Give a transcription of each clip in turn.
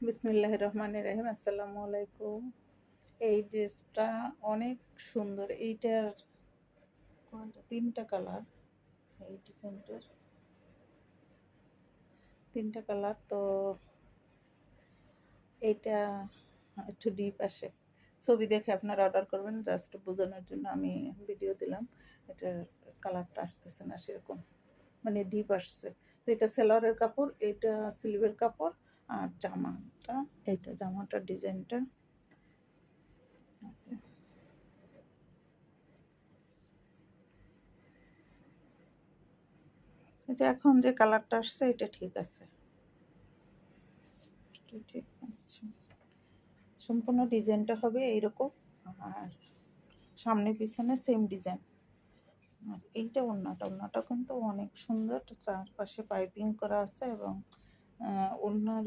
বিসমিল্লাহির রহমানির রহিম। আসসালামু আলাইকুম। এই ড্রেসটা অনেক সুন্দর। এইটার তিনটা কালার, এই ডিজাইনটার তিনটা কালার। তো এইটা একটু ডিপ আসে, ছবি দেখে আপনারা অর্ডার করবেন। জাস্ট বোঝানোর জন্য আমি ভিডিও দিলাম। এটার কালারটা আসতেছে না সেরকম, মানে ডিপ আসছে। তো এটা সেলোয়ারের কাপড়, এটা সিল্কের কাপড়। আর জামাটা, এইটা জামাটার ডিজাইনটা যে এখন যে কালারটা আসছে এটা ঠিক আছে, ঠিক আছে। সম্পূর্ণ ডিজাইনটা হবে এইরকম, আর সামনে পিছনে সেম ডিজাইন। আর এইটা ওড়নাটা কিন্তু অনেক সুন্দর, চারপাশে পাইপিং করা আছে এবং ওড়নার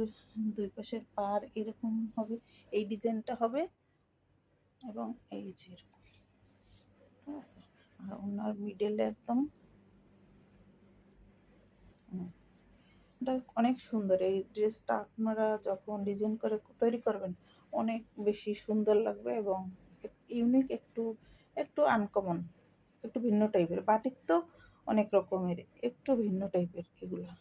দুই পাশের পার এরকম হবে, এই ডিজাইনটা হবে এবং এই যে এরকম, ঠিক আছে। আর ওড়নার মিডলে একদম এটা অনেক সুন্দর। এই ড্রেসটা আপনারা যখন ডিজাইন করে তৈরি করবেন অনেক বেশি সুন্দর লাগবে এবং ইউনিক, একটু একটু আনকমন, একটু ভিন্ন টাইপের। বাটিক তো অনেক রকমের, একটু ভিন্ন টাইপের এগুলা।